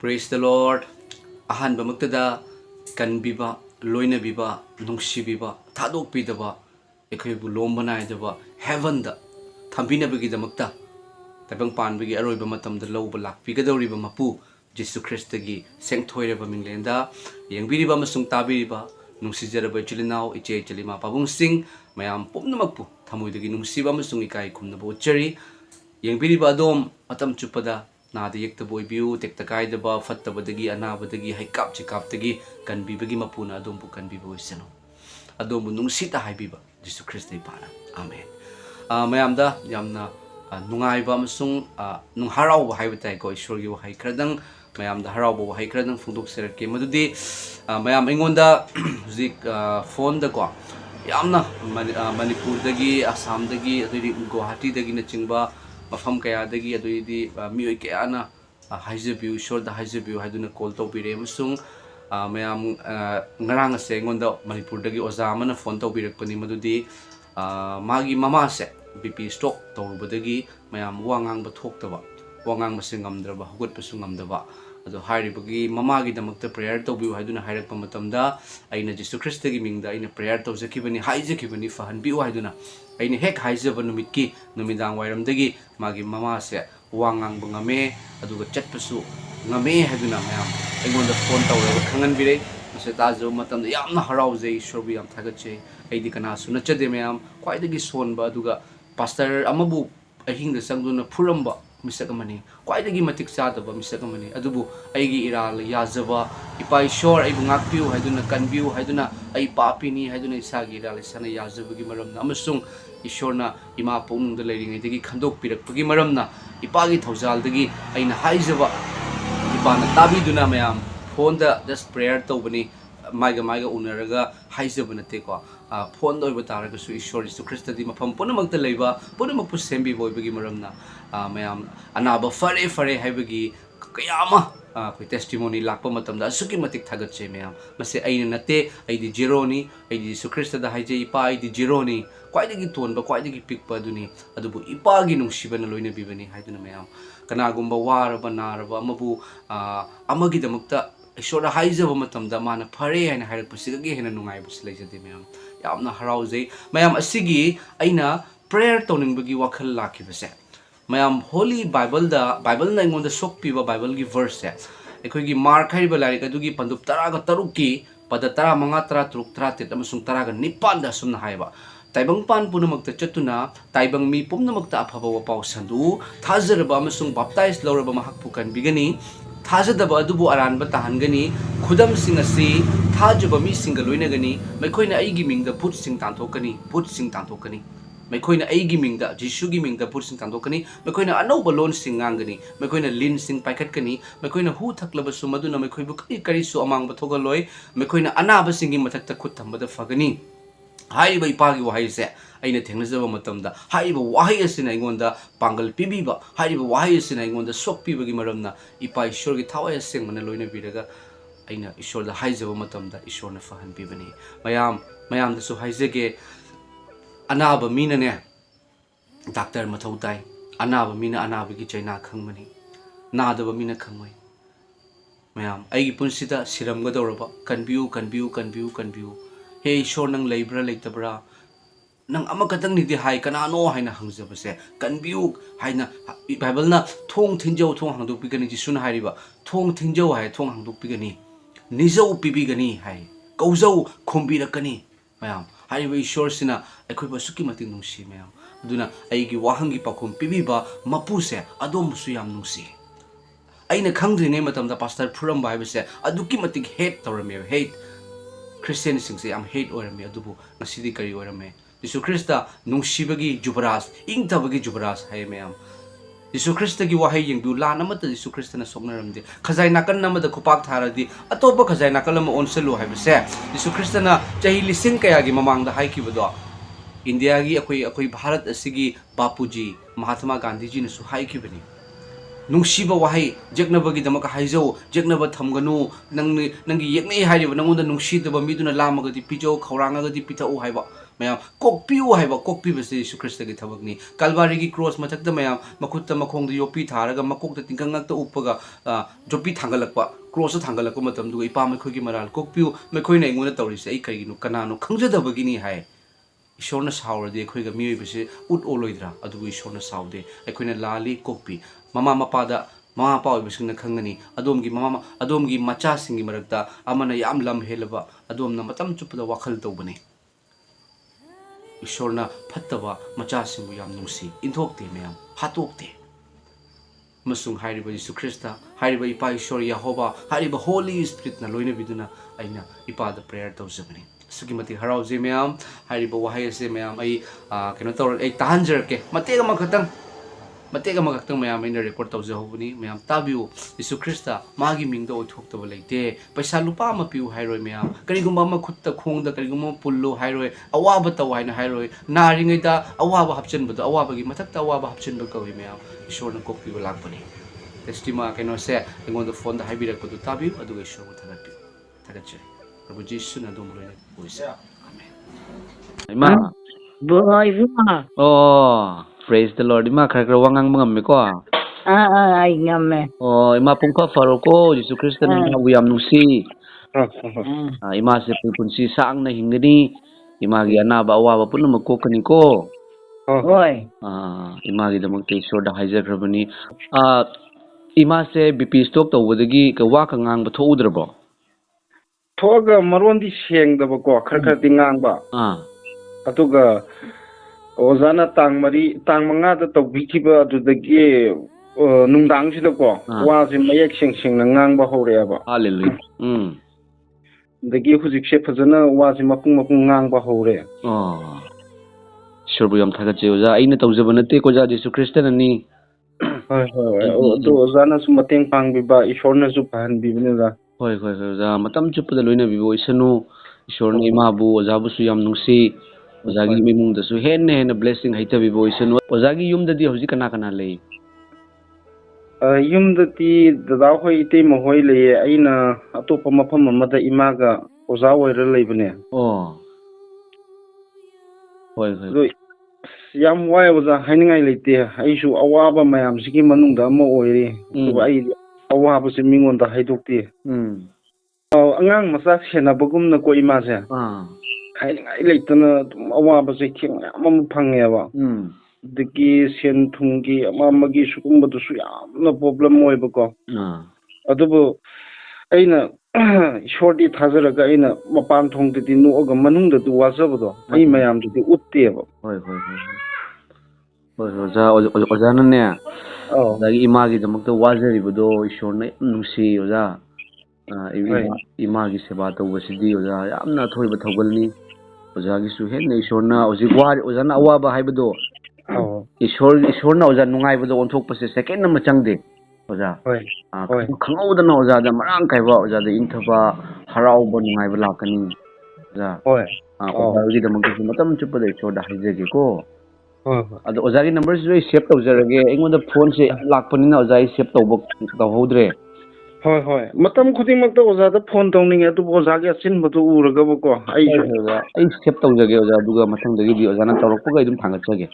Praise the Lord. Ahanba magtada kanbiba loinabiba nungsibiba thadokpidaba ekhoibu lombanai heaven da thambinabagi damakta tabang panbagi aroiba matamda lawba lakpigadoriba mapu Jesu Christa gi sengthoiraba minglenda yengbiriba masung tabiriba nungsijaraba chilinau iche chalima pabung sing mayam pumnamak thamoidagi nungsiba masung ikai khumnaba uchari yengbiriba adom matam chuppada Nada yekta boy view, take the guide above, fat the badagi, anabadagi, high cap, chikaptagi, Kanbiba Mapuna, Adombu Kanbiba oisanu. Adombu nung sita haibiba, Jesu Christa ipana. Amen. Mayamda, yamna, nungaiba masung, nung haraw haibatai ko, sure you high cradang, mayamda haraw high cradang, funduk serke, madudi, mayam ingonda, zik phone the go. Yamna, Manipur dagi, Assam dagi, Guwahati dagi na chingba. Matam kaya dagi adoy di miyoy kaya na Thajabiyu short da Thajabiyu haiduna call to pire musung mayam ngarang ase ngonda Manipur dagi ozama na phone to pire pani madudi magi mama se BP stock to budagi mayam wangang bathok taba wangang masing ngamdraba hugot pasung ngamdaba ado hairibagi mama gi damakta prayer to biu haiduna hairak pamatamda aina Jesu Christa gi mingda aina prayer to zakibani haizakibani fahanbiu haiduna aina hek haizaba numitki numidang wairamdagi magi mama se wangang bangame aduga chatpasu ngame haiduna mayam aingonda phone tawra khanganbire mase tajo matamda yamna harauje ishorbi yam thagache aidi kana sunachade mayam kwaidagi sonba aduga pastor amabu ahingda sangduna phuramba misakamani kwaidagi matik sadaba misakamani adubu aigi iral yazaba ipai shor ai bungakpiu haiduna kanbiu haiduna ai papini haiduna isagi iral sana yazabagi maramna amasung ishorna ima pungda leiringdagi khandok pirakpagi maramna ipagi thaujaldagi aina haizaba ipana tabiduna mayam phone da just prayer tawbani maiga unaraga haizaba nate ko phone doi bataraga su ishor Jesu Christa di mafam punamagta leiba punamagpu sembi boibagi maramna mayam ANABA fare haibagi kayama koi testimony lakpa matamda asuki matik thagatche mayam mase aina nate aidi zero ni aidi Jesu Christa da haije ipa aidi zero ni kwaidagi tonba kwaidagi pikpa duni adubu ipagi nungsibana loina bibani haiduna mayam kanagumba waraba naraba amabu amagi damakta ishora haizaba matamda mana fare haina hairakpasigagi hena nungaibus leijade mayam yamna harauzei mayam asigi aina prayer toningbagi wakhal lakibase mayam holy bible na ingonda sokpiba bible gi verse ekhoigi mark haiba larik adugi pandup taraga taruki pada tara manga tara truk tara tet amasung taraga nipan da sumna haiba taibang pan punamakta chatuna taibang mi pumnamakta afaba wapau sandu thajaraba amasung baptize loraba mahakpukan bigani Thajadaba adubu aranba tahangani khudam sing asi thajaba mi singa loinagani maikhoina aigi mingda put sing tanthokani maikhoina aigi mingda Jesu gi mingda put sing tanthokani maikhoina anauba lon sing ngangani maikhoina lin sing paikhatkani maikhoina hu thaklaba su maduna maikhoibu kari su amangba thogaloi maikhoina anaba singi mathakta khut thambada fagani haiba ipagi wahaise aina thengnajaba matamda haiba wahai asina ingonda pangal pibiba haiba wahai asina ingonda sokpibagi maramna ipa ishor gi thawai asengmana loina biraga aina ishor da haijaba matamda ishor na fahanbibani mayam da su haijage anaba mina ne doctor mathau tai anaba mina anaba gi chaina khangmani nadaba mina khangmai mayam aigi punsida siram ga doraba kanbiu he ishor nang leibra leitabra nang amakatang ni di hai kanano haina hangjabase kanbiu haina bible na thong thinjau thong hangduk pigani Jesu na hairiba thong thinjau hai thong hangduk pigani nijau pibigani hai kaujau khombirakani mayam hariba ishor sina ekhoi basuki mating nungsi mayam aduna aigi wahangi pakhom pibiba mapuse adom su yam nungsi aina khangdringai matamda pastor phuram baibase aduki matik hate tawrame hate Christian singse am hate orame adubu nasidi kari orame Jesu Christa nungsibagi jubaras ingtabagi jubaras hai mayam Jesu Christa gi wahai yengdu la namata Jesu Christa na soknaramde khazai nakan namada khupak tharadi atoba khazai nakal ma onselu hai base Jesu Christa na chahi lising kaya gi mamangda hai kibodo India gi akoi Bharat asigi Bapuji Mahatma Gandhi ji na su hai kibani ꯅꯨꯡꯁꯤꯕ ꯋꯥꯍꯩ ꯌꯦꯛꯅꯕꯒꯤꯗꯃꯛ ꯍꯥꯏꯖꯧ ꯌꯦꯛꯅꯕ ꯊꯝꯒꯅꯨ ꯅꯪꯒꯤ ꯌꯦꯛꯅꯩ ꯍꯥꯏꯔꯤꯕ ꯅꯪꯉꯣꯟꯗ ꯅꯨꯡꯁꯤꯗꯕ ꯃꯤꯗꯨꯅ ꯂꯥꯝꯃꯒꯗꯤ ꯄꯤꯖꯧ ꯈꯧꯔꯥꯡꯉꯒꯗꯤ ꯄꯤꯊꯛꯎ ꯍꯥꯏꯕ ꯃꯌꯥꯝ ꯀꯣꯛꯄꯤꯌꯨ ꯍꯥꯏꯕ ꯀꯣꯛꯄꯤꯕꯁꯤ ꯌꯤꯁꯨ ꯈ꯭ꯔꯤꯁꯇꯒꯤ ꯊꯕꯛꯅꯤ ꯀꯜꯕꯥꯔꯤꯒꯤ ꯀ꯭ꯔꯣꯁ ꯃꯊꯛꯇ ꯃꯌꯥꯝ ꯃꯈꯨꯠꯇ ꯃꯈꯣꯡꯗ ꯌꯣꯠꯄꯤ ꯊꯥꯔꯒ ꯃꯀꯣꯛꯇ ꯇꯤꯡꯈꯪ ꯉꯥꯛꯇ ꯎꯞꯄꯒ ꯖꯣꯠꯄꯤ ꯊꯥꯡꯒꯠꯂꯛꯄ ꯀ꯭ꯔꯣꯁꯇ ꯊꯥꯡꯒꯠꯂꯛꯄ ꯃꯇꯝꯗꯨꯒ ꯏꯄꯥ ꯃꯈꯣꯏꯒꯤ ꯃꯔꯥꯜ ꯀꯣꯛꯄꯤꯌꯨ ꯃꯈꯣꯏꯅ ꯑꯩꯉꯣꯟꯗ ꯇꯧꯔꯤꯁꯦ ꯑꯩ ꯀꯔꯤꯒꯤꯅꯣ ꯀꯅꯥꯅꯣ ꯈꯪꯖꯗꯕꯒꯤꯅꯤ ꯍꯥꯏ ꯏꯁꯣꯔꯅ ꯁꯥꯎꯔꯗꯤ ꯑꯩꯈꯣꯏꯒ ꯃꯤꯑꯣꯏꯕꯁꯦ ꯎꯠ ꯑꯣꯜꯂꯣꯏꯗ꯭ꯔꯥ ꯑꯗꯨꯕꯨ ꯏꯁꯣꯔꯅ ꯁꯥꯎꯗꯦ ꯑꯩꯈꯣꯏꯅ ꯂꯥꯜꯂꯤ ꯀꯣꯛꯄꯤ ꯃꯃꯥ ꯃꯄꯥꯗ ꯃꯃꯥ ꯃꯄꯥ ꯑꯣꯏꯕꯁꯤꯡꯅ ꯈꯪꯒꯅꯤ ꯑꯗꯣꯝꯒꯤ ꯃꯆꯥꯁꯤꯡꯒꯤ ꯃꯔꯛꯇ ꯑꯃꯅ ꯌꯥꯝ ꯂꯝ ꯍꯦꯜꯂꯕ ꯑꯗꯣꯝꯅ ꯃꯇꯝ ꯆꯨꯞꯄꯗ ꯋꯥꯈꯜ ꯇꯧꯕꯅꯤ ꯏꯁꯣꯔꯅ ꯐꯠꯇꯕ ꯃꯆꯥꯁꯤꯡꯕꯨ ꯌꯥꯝ ꯅꯨꯡꯁꯤ ꯏꯟꯊꯣꯛꯇꯦ ꯃꯌꯥꯝ ꯍꯥꯠꯇꯣꯛꯇꯦ ꯑꯃꯁꯨꯡ ꯍꯥꯏꯔꯤꯕ ꯌꯤꯁꯨ ꯈ꯭ꯔꯤꯁꯇ ꯍꯥꯏꯔꯤꯕ ꯏꯄꯥ ꯏꯁꯣꯔ ꯌꯥꯍꯣꯕꯥ ꯍꯥꯏꯔꯤꯕ ꯍꯣꯂꯤ ꯁ꯭ꯄꯤꯔꯤꯠꯅ ꯂꯣꯏꯅꯕꯤꯗꯨꯅ ꯑꯩꯅ ꯏꯄꯥꯗ ꯄ꯭ꯔꯦꯌꯔ ꯇꯧꯖꯕꯅꯤ ꯑꯁꯨꯛꯀꯤ ꯃꯇꯤꯛ ꯍꯔꯥꯎꯖꯩ ꯃꯌꯥꯝ ꯍꯥꯏꯔꯤꯕ ꯋꯥꯍꯩ ꯑꯁꯦ ꯃꯌꯥꯝ ꯑꯩ ꯀꯩꯅꯣ ꯇꯧꯔ ꯑꯩ ꯇꯥꯍꯟꯖꯔꯛꯀꯦ ꯃꯇꯦꯛ ꯑꯃꯈꯛꯇꯪ ꯃꯌꯥꯝ ꯑꯩꯅ ꯔꯦꯀꯣꯔꯠ ꯇꯧꯖꯍꯧꯕꯅꯤ ꯃꯌꯥꯝ ꯇꯥꯕꯤꯌꯨ ꯌꯤꯁꯨ ꯈ꯭ꯔꯤꯁꯇ ꯃꯥꯒꯤ ꯃꯤꯡꯗ ꯑꯣꯏꯊꯣꯛꯇꯕ ꯂꯩꯇꯦ ꯄꯩꯁꯥ ꯂꯨꯄꯥ ꯑꯃ ꯄꯤꯌꯨ ꯍꯥꯏꯔꯣꯏ ꯃꯌꯥꯝ ꯀꯔꯤꯒꯨꯝꯕ ꯑꯃ ꯈꯨꯠꯇ ꯈꯣꯡꯗ ꯀꯔꯤꯒꯨꯝꯕ ꯑꯃ ꯄꯨꯜꯂꯨ ꯍꯥꯏꯔꯣꯏ ꯑꯋꯥꯕ ꯇꯧ ꯍꯥꯏꯅ ꯍꯥꯏꯔꯣꯏ ꯅꯥꯔꯤꯉꯩꯗ ꯑꯋꯥꯕ ꯍꯥꯞꯆꯤꯟꯕꯗꯣ ꯑꯋꯥꯕꯒꯤ ꯃꯊꯛꯇ ꯑꯋꯥꯕ ꯍꯥꯞꯆꯤꯟꯕ ꯀꯧꯏ ꯃꯌꯥꯝ ꯏꯁꯣꯔꯅ ꯀꯣꯛꯄꯤꯕ ꯂꯥꯛꯄꯅꯤ ꯇꯦꯁꯇꯤꯃꯥ ꯀꯩꯅꯣꯁꯦ ꯑꯩꯉꯣꯟꯗ ꯐꯣꯟꯗ ꯍꯥꯏꯕꯤꯔꯛꯄꯗꯨ ꯇꯥꯕꯤꯌꯨ ꯑꯗꯨꯒ ꯏꯁꯣꯔꯕꯨ ꯊꯥꯒꯠꯄꯤꯌꯨ ꯊꯥꯒꯠꯆꯔꯤ ꯄ꯭ꯔꯚꯨ ꯖꯤꯁꯨꯅ ꯑꯗꯣꯝ ꯂꯣꯏꯅ ꯑꯣꯏꯁꯤ ꯑꯃꯦꯟ ꯏꯃꯥ Boy, ꯑꯣ praise the Lord ꯏꯃꯥ ꯈꯔ wa ngang ngammeko ay ngame. oh ima pumkok faroko Yesu Krista na imabu yam nusi imase punsi saang na hingani imagi anaba awaba punama kokani ko Hoy. imagi damakte isor da haijagrabani imase BP stop tawbadagi ka wa ka ngang ba thoudrabo thoga marondi sengdaba ko khar dingangba atuga ozana tang manga da tawbikiba adudagi nungdang sida ko wase mayek sing na ngangba hore ba hallelujah dagi hujikse phajana wase mapung ngangba hore Sure yam thagatse oza aina tawjaba nate ko ja Yesu Krista nani hoy to ozana su mateng pangbiba ishorna su fahanbiba da hoy oza matam chuppada loina bibo isanu ishorna imabu ozabu su yam nungsi ozagi mimung da su henne blessing haita bibo isanu ozagi yumda di hauji kana lei yumda ti dada hoi ite ma hoi le aina atopa mafam amada imaga oza oira leibane hoy yam wai oza hainingai leite aisu awaba mayam sigi manungda ama oire ai awaba se mingonda haidokti angang masa senabagumna ko imase hainingai leitana awaba se thing yam phangeba dagi sen thungi amagi sukumba su yamna problem oiba ko adubu aina shorty thazaraga aina mapan thongdidi noga manungda du wajabado ai mayamdudi utteba ozana ne dagi imagi damakta wajaribudo ishorna yam nungsi oza imagi seba tawbasidi oza yamna thoiba thawgalni ozagi su henna ishorna oji wari ozana awaba haibado ishorna oza nungaibado onthokpase second na changde oza khangawdana oza da marang kaiba oza da inthaba harauba nungaiba lakani oza ozagi damakta matam chuppada ishorda haijage ko ado ozagi number se save tawjarage aingonda phone se lakpanina ozai save tawhodre hoy matam khuding makta ozada phone tawninge atu ozagi asinbadu uragaba ko ai save tawjage oza duga mathangdagi di ozana tawrakpaga idum thangatjage